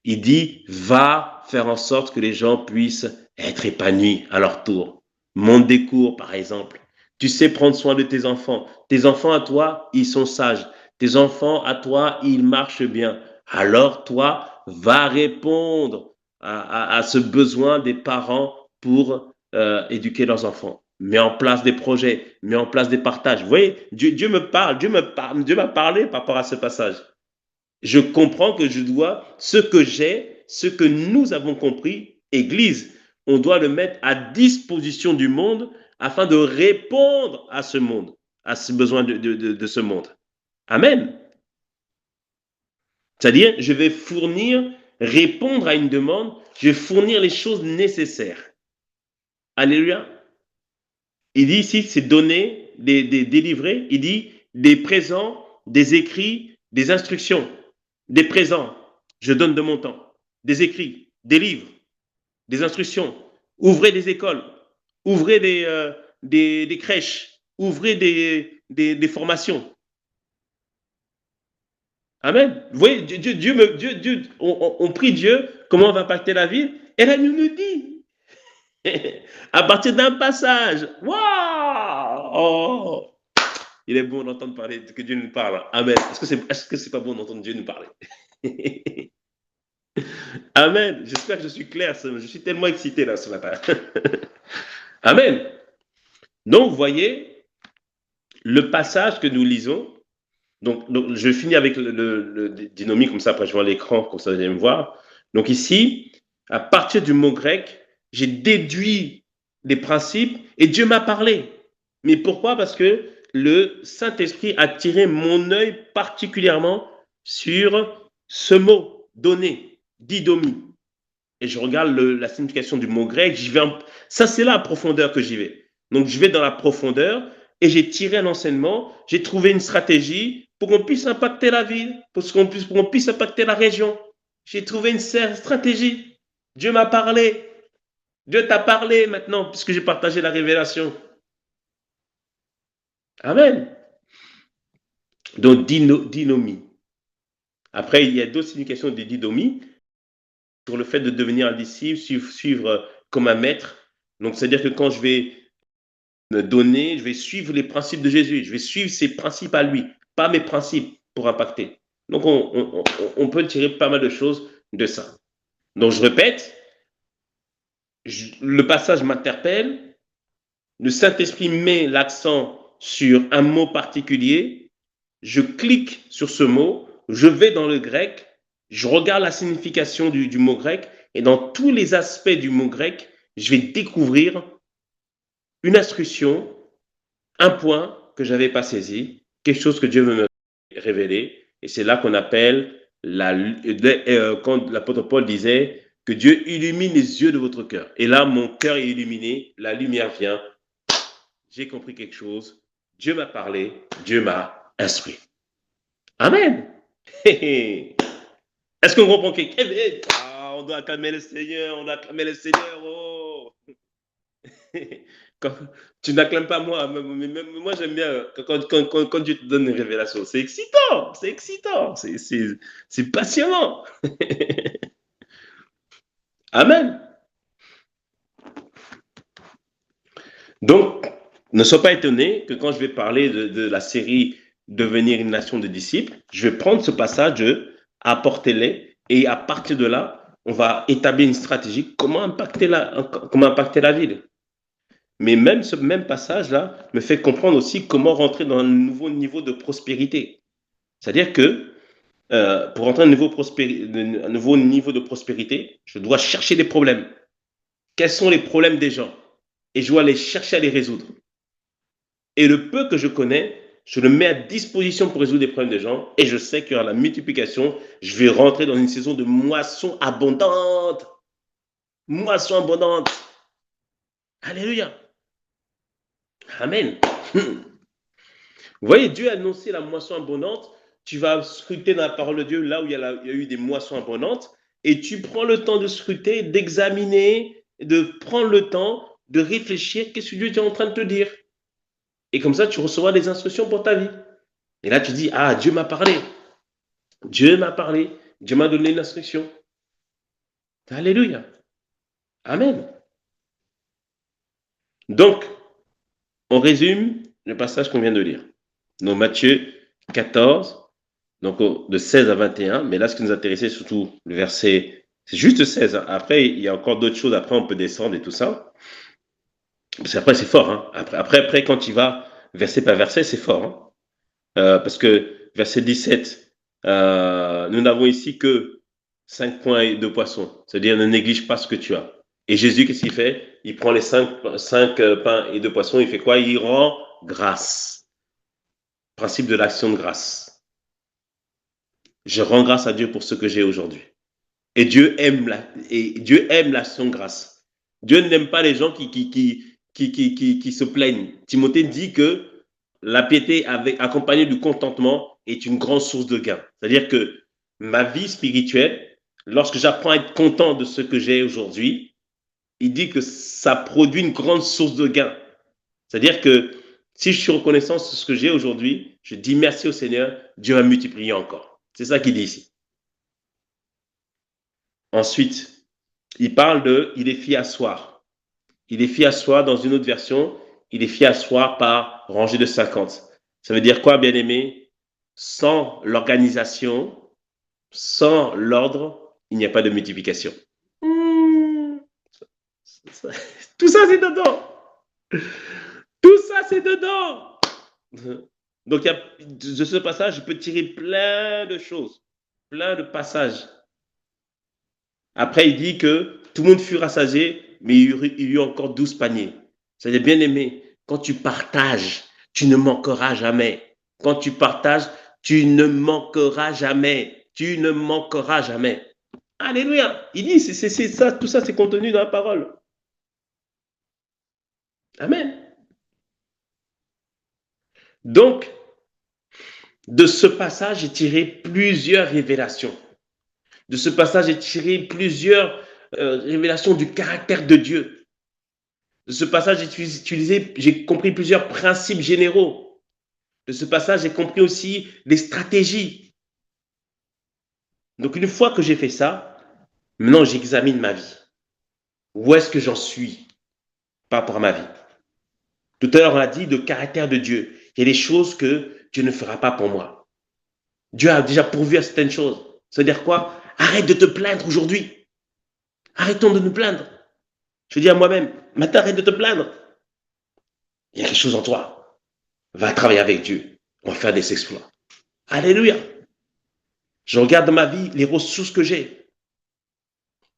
Il dit, va faire en sorte que les gens puissent être épanouis à leur tour. Monte des cours, par exemple. Tu sais prendre soin de tes enfants. Tes enfants à toi, ils sont sages. Tes enfants à toi, ils marchent bien. Alors toi, va répondre à ce besoin des parents pour éduquer leurs enfants. Mets en place des projets, mets en place des partages. Vous voyez, Dieu me parle, Dieu m'a parlé par rapport à ce passage. Je comprends que je dois, ce que j'ai, ce que nous avons compris, Église, on doit le mettre à disposition du monde afin de répondre à ce monde, à ce besoin de ce monde. Amen. C'est-à-dire, je vais répondre à une demande, je vais fournir les choses nécessaires. Alléluia. Il dit ici, c'est donner, délivrer. Il dit des présents des écrits, des instructions, des présents. Je donne de mon temps. Des écrits, des livres, des instructions. Ouvrez des écoles, ouvrez des crèches, ouvrez des formations. Amen. Vous voyez, on prie Dieu, comment on va impacter la vie. Et là, il nous dit, à partir d'un passage, waouh, oh, il est bon d'entendre parler, que Dieu nous parle. Amen. Est-ce que c'est pas bon d'entendre Dieu nous parler? Amen. J'espère que je suis clair. Je suis tellement excité là ce matin. Amen. Donc, vous voyez, le passage que nous lisons, donc je finis avec le dynomie, comme ça, après je vois l'écran, comme ça vous allez me voir. Donc ici, à partir du mot grec, j'ai déduit des principes et Dieu m'a parlé. Mais pourquoi? Parce que le Saint-Esprit a tiré mon œil particulièrement sur ce mot donné, didomie. Et je regarde la signification du mot grec, ça c'est là la profondeur que j'y vais. Donc je vais dans la profondeur et j'ai tiré un enseignement, j'ai trouvé une stratégie pour qu'on puisse impacter la ville, pour qu'on puisse impacter la région. J'ai trouvé une stratégie. Dieu m'a parlé. Dieu t'a parlé maintenant, puisque j'ai partagé la révélation. Amen. Donc, dinomie. Après, il y a d'autres significations de dinomie sur le fait de devenir un disciple, suivre comme un maître. Donc, c'est-à-dire que quand je vais me donner, je vais suivre les principes de Jésus, je vais suivre ses principes à lui, pas mes principes pour impacter. Donc, on peut tirer pas mal de choses de ça. Donc, je répète, le passage m'interpelle, le Saint-Esprit met l'accent sur un mot particulier, je clique sur ce mot, je vais dans le grec, je regarde la signification du mot grec, et dans tous les aspects du mot grec, je vais découvrir une instruction, un point que je n'avais pas saisi, quelque chose que Dieu veut me révéler, et c'est là qu'on appelle, quand l'apôtre Paul disait que Dieu illumine les yeux de votre cœur. Et là, mon cœur est illuminé, la lumière vient, j'ai compris quelque chose, Dieu m'a parlé, Dieu m'a instruit. Amen. Est-ce qu'on comprend quelque chose? On doit acclamer le Seigneur, on doit acclamer le Seigneur. Oh. Quand, tu n'acclames pas moi, mais moi j'aime bien quand Dieu te donne une révélation. C'est excitant, c'est passionnant. Amen. Donc, ne sois pas étonné que quand je vais parler de la série Devenir une nation de disciples, je vais prendre ce passage, apporter-les, et à partir de là, on va établir une stratégie, comment impacter la ville. Mais même ce même passage-là me fait comprendre aussi comment rentrer dans un nouveau niveau de prospérité. C'est-à-dire que pour rentrer dans un nouveau niveau de prospérité, je dois chercher des problèmes. Quels sont les problèmes des gens? Et je dois les chercher à les résoudre. Et le peu que je connais, je le mets à disposition pour résoudre les problèmes des gens. Et je sais qu'il y aura la multiplication. Je vais rentrer dans une saison de moisson abondante. Moisson abondante. Alléluia. Amen. Vous voyez, Dieu a annoncé la moisson abondante. Tu vas scruter dans la parole de Dieu là où il y a eu des moissons abondantes. Et tu prends le temps de scruter, d'examiner, de prendre le temps de réfléchir. Qu'est-ce que Dieu est en train de te dire? Et comme ça, tu recevras des instructions pour ta vie. Et là, tu dis, ah, Dieu m'a parlé. Dieu m'a parlé. Dieu m'a donné l'instruction. Alléluia. Amen. Donc, on résume le passage qu'on vient de lire. Donc, Matthieu 14, donc de 16 à 21. Mais là, ce qui nous intéressait, surtout le verset, c'est juste 16. Hein. Après, il y a encore d'autres choses. Après, on peut descendre et tout ça. Parce qu'après, c'est fort. Hein. Après, quand tu vas verset par verset, c'est fort. Hein. Parce que verset 17, nous n'avons ici que 5 points et 2 poissons. C'est-à-dire, ne néglige pas ce que tu as. Et Jésus, qu'est-ce qu'il fait? Il prend les 5 pains et 2 poissons, il fait quoi? Il rend grâce. Principe de l'action de grâce. Je rends grâce à Dieu pour ce que j'ai aujourd'hui. Et Dieu aime l'action de grâce. Dieu n'aime pas les gens qui se plaignent. Timothée dit que la piété accompagnée du contentement est une grande source de gain. C'est-à-dire que ma vie spirituelle, lorsque j'apprends à être content de ce que j'ai aujourd'hui, il dit que ça produit une grande source de gain. C'est-à-dire que si je suis reconnaissant de ce que j'ai aujourd'hui, je dis merci au Seigneur, Dieu va multiplier encore. C'est ça qu'il dit ici. Ensuite, il est fier à soir. Il est fier à soir dans une autre version, il est fier à soir par rangée de 50. Ça veut dire quoi, bien-aimé? Sans l'organisation, sans l'ordre, il n'y a pas de multiplication. Mmh. Tout ça, c'est dedans. Tout ça, c'est dedans. Donc, de ce passage, je peux tirer plein de choses, plein de passages. Après, il dit que tout le monde fut rassasié, mais il y eut encore 12 paniers. C'est-à-dire, bien aimé, quand tu partages, tu ne manqueras jamais. Quand tu partages, tu ne manqueras jamais. Tu ne manqueras jamais. Alléluia. Il dit, c'est ça, tout ça, c'est contenu dans la parole. Amen. Donc, de ce passage, j'ai tiré plusieurs révélations. De ce passage, j'ai tiré plusieurs révélations du caractère de Dieu. De ce passage, j'ai compris plusieurs principes généraux. De ce passage, j'ai compris aussi les stratégies. Donc, une fois que j'ai fait ça, maintenant, j'examine ma vie. Où est-ce que j'en suis par rapport à ma vie? Tout à l'heure, on a dit le caractère de Dieu. Il y a des choses que Dieu ne fera pas pour moi. Dieu a déjà pourvu à certaines choses. Ça veut dire quoi? Arrête de te plaindre aujourd'hui. Arrêtons de nous plaindre. Je dis à moi-même, maintenant, arrête de te plaindre. Il y a quelque chose en toi. Va travailler avec Dieu. On va faire des exploits. Alléluia. Je regarde dans ma vie les ressources que j'ai.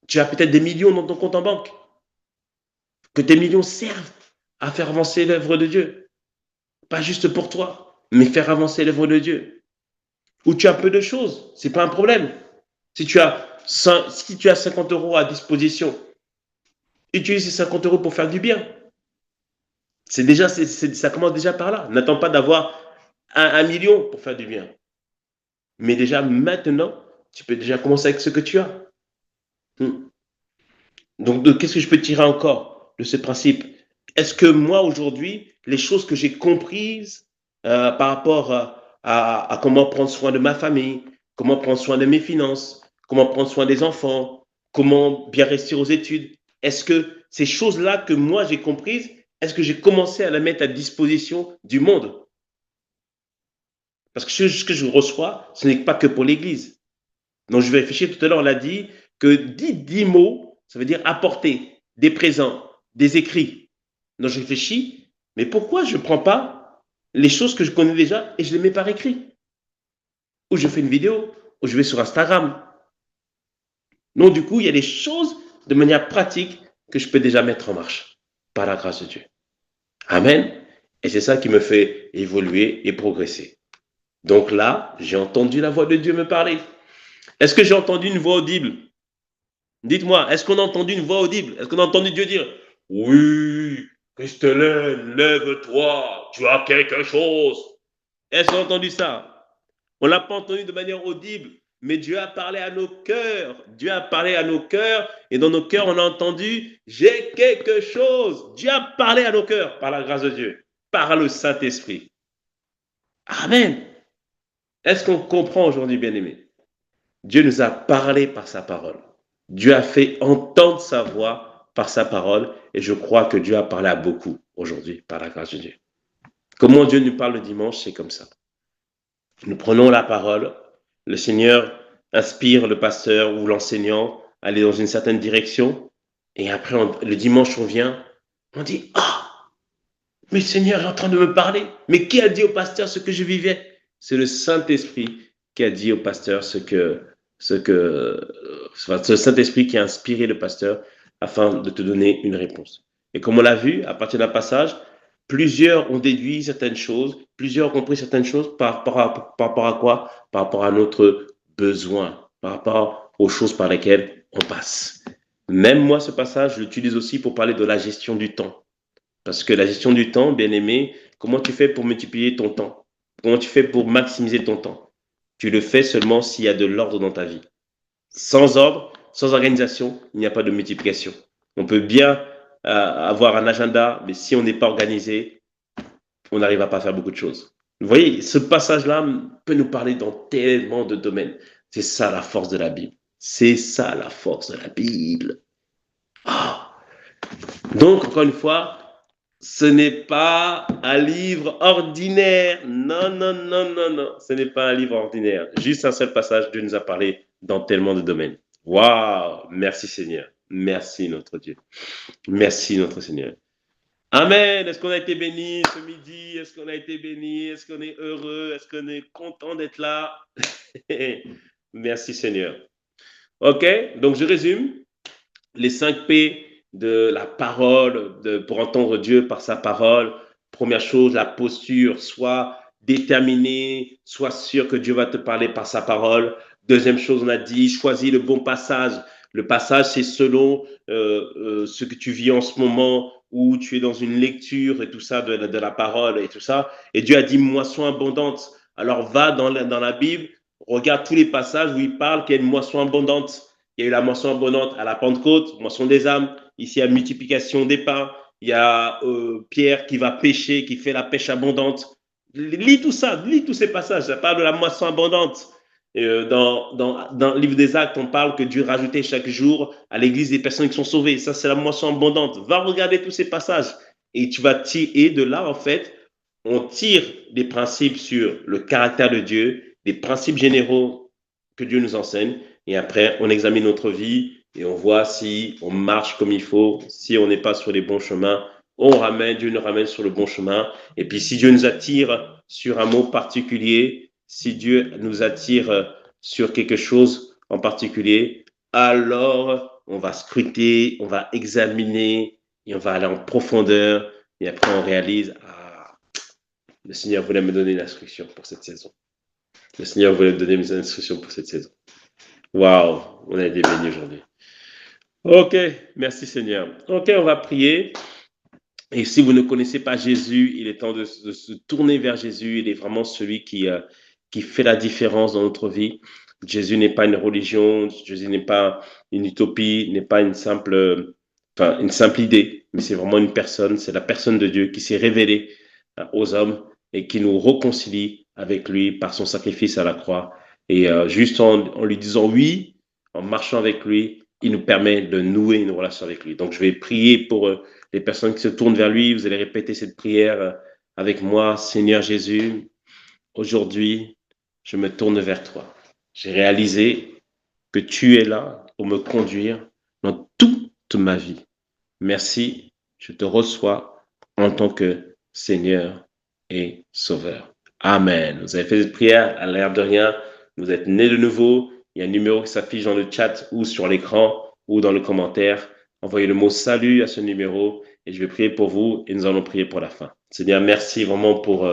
Tu as peut-être des millions dans ton compte en banque. Que tes millions servent à faire avancer l'œuvre de Dieu. Pas juste pour toi, mais faire avancer l'œuvre de Dieu. Ou tu as peu de choses, c'est pas un problème. Si tu as 50 euros à disposition, utilise ces 50 euros pour faire du bien. Ça commence déjà par là. N'attends pas d'avoir un million pour faire du bien. Mais déjà maintenant, tu peux déjà commencer avec ce que tu as. Donc, qu'est-ce que je peux tirer encore de ce principe? Est-ce que moi, aujourd'hui, les choses que j'ai comprises par rapport à comment prendre soin de ma famille, comment prendre soin de mes finances, comment prendre soin des enfants, comment bien réussir aux études, est-ce que ces choses-là que moi j'ai comprises, est-ce que j'ai commencé à les mettre à disposition du monde? Parce que ce que je reçois, ce n'est pas que pour l'Église. Donc, je vais réfléchir. Tout à l'heure, on l'a dit que 10 mots, ça veut dire apporter des présents, des écrits. Donc, je réfléchis, mais pourquoi je ne prends pas les choses que je connais déjà et je les mets par écrit? Ou je fais une vidéo, ou je vais sur Instagram. Donc, du coup, il y a des choses de manière pratique que je peux déjà mettre en marche par la grâce de Dieu. Amen. Et c'est ça qui me fait évoluer et progresser. Donc là, j'ai entendu la voix de Dieu me parler. Est-ce que j'ai entendu une voix audible? Dites-moi, est-ce qu'on a entendu une voix audible? Est-ce qu'on a entendu Dieu dire, oui, Christelle, lève-toi, tu as quelque chose? Est-ce qu'on a entendu ça? On ne l'a pas entendu de manière audible, mais Dieu a parlé à nos cœurs. Dieu a parlé à nos cœurs, et dans nos cœurs, on a entendu, j'ai quelque chose. Dieu a parlé à nos cœurs par la grâce de Dieu, par le Saint-Esprit. Amen. Est-ce qu'on comprend aujourd'hui, bien-aimés? Dieu nous a parlé par sa parole. Dieu a fait entendre sa voix par sa parole et je crois que Dieu a parlé à beaucoup aujourd'hui par la grâce de Dieu. Comment Dieu nous parle le dimanche, c'est comme ça. Nous prenons la parole, le Seigneur inspire le pasteur ou l'enseignant à aller dans une certaine direction et après le dimanche on vient, on dit « Ah, mais le Seigneur est en train de me parler. Mais qui a dit au pasteur ce que je vivais ?» C'est le Saint-Esprit qui a dit au pasteur ce Saint-Esprit qui a inspiré le pasteur afin de te donner une réponse. Et comme on l'a vu, à partir d'un passage, plusieurs ont déduit certaines choses, plusieurs ont compris certaines choses par rapport à quoi? Par rapport à notre besoin, par rapport aux choses par lesquelles on passe. Même moi, ce passage, je l'utilise aussi pour parler de la gestion du temps. Parce que la gestion du temps, bien aimé, comment tu fais pour multiplier ton temps? Comment tu fais pour maximiser ton temps? Tu le fais seulement s'il y a de l'ordre dans ta vie. Sans ordre, sans organisation, il n'y a pas de multiplication. On peut bien avoir un agenda, mais si on n'est pas organisé, on n'arrivera pas à faire beaucoup de choses. Vous voyez, ce passage-là peut nous parler dans tellement de domaines. C'est ça la force de la Bible. C'est ça la force de la Bible. Ah. Donc, encore une fois, ce n'est pas un livre ordinaire. Non, non, non, non, non. Ce n'est pas un livre ordinaire. Juste un seul passage, Dieu nous a parlé dans tellement de domaines. Waouh! Merci Seigneur. Merci notre Dieu. Merci notre Seigneur. Amen. Est-ce qu'on a été béni ce midi? Est-ce qu'on a été béni? Est-ce qu'on est heureux? Est-ce qu'on est content d'être là? Merci Seigneur. OK, donc je résume les 5 P de la parole, pour entendre Dieu par sa parole. Première chose, la posture, sois déterminé, sois sûr que Dieu va te parler par sa parole. Deuxième chose, on a dit, choisis le bon passage. Le passage, c'est selon ce que tu vis en ce moment, où tu es dans une lecture et tout ça, de la parole et tout ça. Et Dieu a dit moisson abondante. Alors va dans la Bible, regarde tous les passages où il parle qu'il y a une moisson abondante. Il y a eu la moisson abondante à la Pentecôte, moisson des âmes. Ici, il y a multiplication des pains. Il y a Pierre qui va pêcher, qui fait la pêche abondante. Lis tout ça, lis tous ces passages. Ça parle de la moisson abondante. Dans le livre des Actes, on parle que Dieu rajoutait chaque jour à l'église des personnes qui sont sauvées. Ça, c'est la moisson abondante. Va regarder tous ces passages et tu vas tirer de là, en fait, on tire des principes sur le caractère de Dieu, des principes généraux que Dieu nous enseigne. Et après, on examine notre vie et on voit si on marche comme il faut, si on n'est pas sur les bons chemins. Dieu nous ramène sur le bon chemin. Et puis, si Dieu nous attire sur un mot particulier, si Dieu nous attire sur quelque chose en particulier, alors on va scruter, on va examiner et on va aller en profondeur. Et après, on réalise, le Seigneur voulait me donner une instruction pour cette saison. Le Seigneur voulait me donner mes instructions pour cette saison. Waouh, on a été bénis aujourd'hui. Ok, merci Seigneur. Ok, on va prier. Et si vous ne connaissez pas Jésus, il est temps de se tourner vers Jésus. Il est vraiment celui qui fait la différence dans notre vie. Jésus n'est pas une religion, Jésus n'est pas une utopie, n'est pas une simple idée, mais c'est vraiment une personne, c'est la personne de Dieu qui s'est révélée aux hommes et qui nous réconcilie avec lui par son sacrifice à la croix. Et juste en lui disant oui, en marchant avec lui, il nous permet de nouer une relation avec lui. Donc je vais prier pour les personnes qui se tournent vers lui. Vous allez répéter cette prière avec moi. Seigneur Jésus, aujourd'hui, je me tourne vers toi. J'ai réalisé que tu es là pour me conduire dans toute ma vie. Merci, je te reçois en tant que Seigneur et Sauveur. Amen. Vous avez fait cette prière, à l'air de rien, vous êtes né de nouveau. Il y a un numéro qui s'affiche dans le chat ou sur l'écran ou dans le commentaire. Envoyez le mot salut à ce numéro et je vais prier pour vous et nous allons prier pour la fin. Seigneur, merci vraiment pour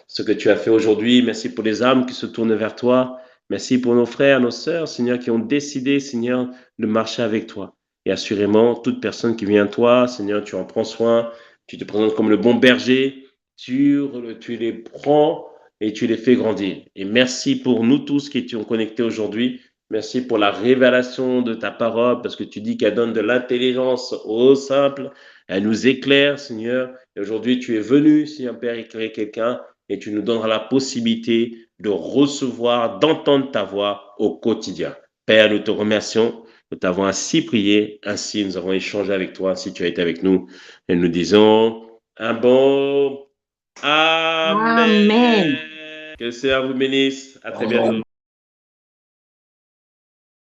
ce que tu as fait aujourd'hui. Merci pour les âmes qui se tournent vers toi. Merci pour nos frères, nos sœurs, Seigneur, qui ont décidé, Seigneur, de marcher avec toi. Et assurément, toute personne qui vient à toi, Seigneur, tu en prends soin, tu te présentes comme le bon berger, tu les prends et tu les fais grandir. Et merci pour nous tous qui étions connectés aujourd'hui. Merci pour la révélation de ta parole, parce que tu dis qu'elle donne de l'intelligence aux simples. Elle nous éclaire, Seigneur. Et aujourd'hui, tu es venu, Seigneur Père, éclairer quelqu'un et tu nous donneras la possibilité de recevoir, d'entendre ta voix au quotidien. Père, nous te remercions. Nous t'avons ainsi prié, ainsi nous avons échangé avec toi, ainsi tu as été avec nous. Et nous disons un bon Amen. Amen. Que le Seigneur vous bénisse. À très bientôt.